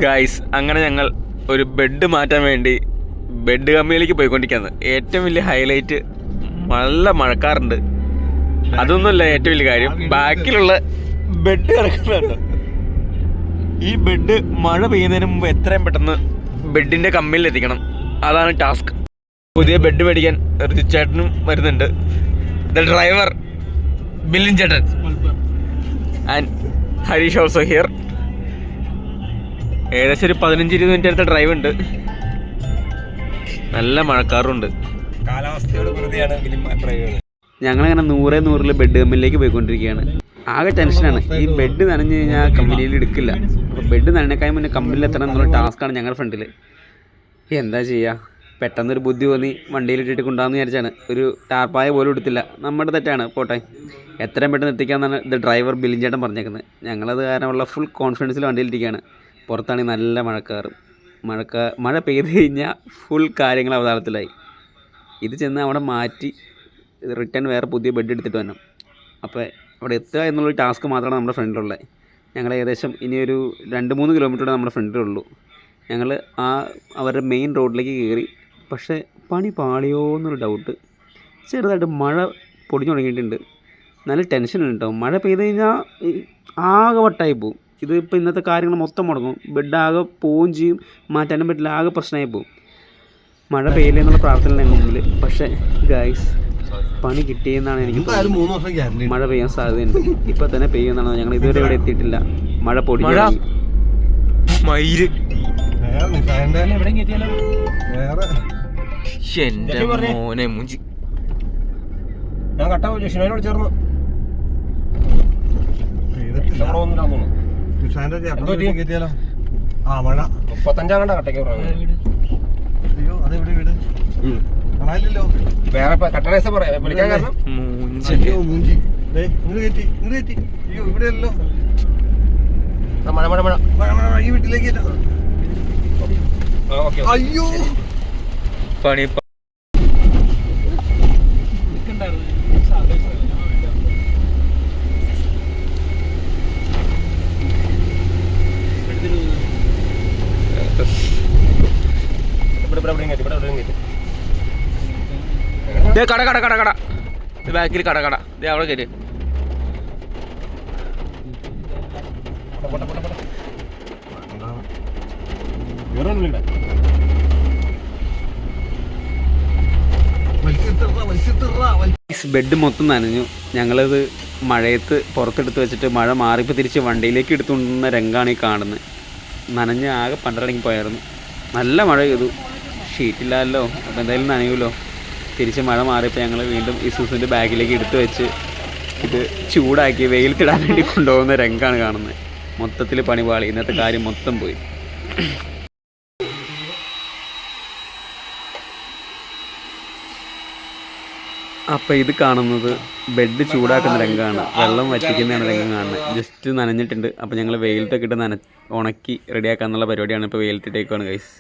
Guys, അങ്ങനെ ഞങ്ങൾ ഒരു ബെഡ് മാറ്റാൻ വേണ്ടി ബെഡ് കമ്പനിയിലേക്ക് പോയിക്കൊണ്ടിരിക്കുകയാണ്. ഏറ്റവും വലിയ ഹൈലൈറ്റ് നല്ല മഴക്കാറുണ്ട്. അതൊന്നുമല്ല ഏറ്റവും വലിയ കാര്യം, ബാക്കിലുള്ള ബെഡ് കിടക്കുന്നുണ്ട്. ഈ ബെഡ് മഴ പെയ്യുന്നതിന് മുമ്പ് എത്രയും പെട്ടെന്ന് ബെഡിൻ്റെ കമ്പനിയിൽ എത്തിക്കണം. അതാണ് ടാസ്ക്. പുതിയ ബെഡ് മേടിക്കാൻ ചേട്ടനും വരുന്നുണ്ട്. ദ ഡ്രൈവർ ബില്ലിൻ ചേട്ടൻ ആൻഡ് ഹരീഷ് ഓൾസോ ഹിയർ. ഏകദേശം ഒരു 15-20 മിനിറ്റ് അടുത്ത ഡ്രൈവ് ഉണ്ട്. നല്ല മഴക്കാറുണ്ട്. കാലാവസ്ഥയോട് പ്രതിയാണ് ഡ്രൈവ്. ഞങ്ങളങ്ങനെ 100 ബെഡ് കമ്പനിയിലേക്ക് പോയിക്കൊണ്ടിരിക്കുകയാണ്. ആകെ ടെൻഷനാണ്. ഈ ബെഡ് നനഞ്ഞു കഴിഞ്ഞാൽ കമ്പനിയിൽ എടുക്കില്ല. അപ്പോൾ ബെഡ് നനഞ്ഞേക്കാൾ മുന്നേ കമ്പനിയിൽ എത്തണം എന്നുള്ള ടാസ്ക്കാണ് ഞങ്ങളുടെ ഫ്രണ്ടിൽ. എന്താ ചെയ്യുക, പെട്ടെന്നൊരു ബുദ്ധി തോന്നി വണ്ടിയിലിട്ടിട്ട് കൊണ്ടുപോകാമെന്ന് വിചാരിച്ചാണ്. ഒരു ടാർപ്പായ പോലും എടുത്തില്ല. നമ്മുടെ തെറ്റാണ്, പോട്ടെ. എത്രയും പെട്ടെന്ന് എത്തിക്കാമെന്നാണ് ദ ഡ്രൈവർ ബില്ലിൻ ചേട്ടൻ പറഞ്ഞേക്കുന്നത്. ഞങ്ങളത് കാരണമുള്ള ഫുൾ കോൺഫിഡൻസിൽ വണ്ടിയിലിരിക്കുകയാണ്. പുറത്താണെങ്കിൽ നല്ല മഴക്കാറും. മഴ പെയ്ത് കഴിഞ്ഞാൽ ഫുൾ കാര്യങ്ങൾ അവതാളത്തിലായി. ഇത് ചെന്ന് അവിടെ മാറ്റി റിട്ടേൺ വേറെ പുതിയ ബെഡ് എടുത്തിട്ട് വരണം. അപ്പോൾ അവിടെ എത്തുക എന്നുള്ളൊരു ടാസ്ക് മാത്രമാണ് നമ്മുടെ ഫ്രണ്ടിലുള്ളത്. ഞങ്ങൾ ഏകദേശം ഇനിയൊരു 2-3 കിലോമീറ്റർ നമ്മുടെ ഫ്രണ്ടിലുള്ളൂ. ഞങ്ങൾ അവരുടെ മെയിൻ റോഡിലേക്ക് കയറി. പക്ഷേ പണി പാളിയോ എന്നൊരു ഡൗട്ട്. ചെറുതായിട്ട് മഴ പൊടിഞ്ഞു തുടങ്ങിയിട്ടുണ്ട്. നല്ല ടെൻഷനുണ്ട് കേട്ടോ. മഴ പെയ്ത് കഴിഞ്ഞാൽ ആകെ വട്ടായി പോവും. ഇതിപ്പോൾ ഇന്നത്തെ കാര്യങ്ങൾ മൊത്തം മുടങ്ങും. ബെഡ് ആകെ പോവുകയും ചെയ്യും, മാറ്റാനും പറ്റില്ല, ആകെ പ്രശ്നമായി പോവും. മഴ പെയ്യില്ല എന്നുള്ള പ്രാർത്ഥന മുമ്പിൽ. പക്ഷേ ഗൈസ്, പണി കിട്ടിയെന്നാണ് എനിക്ക് തോന്നുന്നത്. മഴ പെയ്യാൻ സാധ്യതയുണ്ട്. ഇപ്പം തന്നെ പെയ്യുമെന്നാണ്. ഞങ്ങൾ ഇതുവരെ ഇവിടെ എത്തിയിട്ടില്ല. മഴ പൊടി മോനെ മുഞ്ചി. ഞാൻ കട്ടാ ജഷിനോട് ചേർന്നു. മഴ 35 കണ്ട കട്ടയ്ക്ക് വേറെ കട്ടറേസ പറയാം വിളിക്കാൻ കാരണം ഇവിടെയല്ലോ മഴ മഴ മഴ മഴ ഈ വീട്ടിലേക്ക് അയ്യോ പണി. കട കട കട കട ബാക്കിൽ കട കട അവിടെ കയറി. ബെഡ് മൊത്തം നനഞ്ഞു. ഞങ്ങളത് മഴയത്ത് പുറത്തെടുത്ത് വെച്ചിട്ട് മഴ മാറിപ്പോൾ തിരിച്ച് വണ്ടിയിലേക്ക് എടുത്തുകൊണ്ടുവന്ന രംഗമാണ് ഈ കാണുന്നത്. നനഞ്ഞ് ആകെ പണ്ടടങ്ങി പോയായിരുന്നു. നല്ല മഴ ചെയ്തു. ഷീറ്റില്ലല്ലോ, അപ്പോൾ എന്തായാലും നനയുമല്ലോ. തിരിച്ച് മഴ മാറിയപ്പോൾ ഞങ്ങൾ വീണ്ടും ഇസൂസിൻ്റെ ബാഗിലേക്ക് എടുത്തു വെച്ച് ഇത് ചൂടാക്കി വെയിലത്തിടാൻ വേണ്ടി കൊണ്ടുപോകുന്ന രംഗമാണ് കാണുന്നത്. മൊത്തത്തിൽ പണിപാളി. ഇന്നത്തെ കാര്യം മൊത്തം പോയി. അപ്പോൾ ഇത് കാണുന്നത് ബെഡ് ചൂടാക്കുന്ന രംഗമാണ്. വെള്ളം വറ്റിക്കുന്നതാണ് രംഗം കാണുന്നത്. ജസ്റ്റ് നനഞ്ഞിട്ടുണ്ട്. അപ്പോൾ ഞങ്ങൾ വെയിലത്തൊക്കെ ഇട്ട് ഉണക്കി റെഡിയാക്കാന്നുള്ള പരിപാടിയാണ്. ഇപ്പോൾ വെയിലത്തിട്ടേക്കാണ് ഗൈസ്.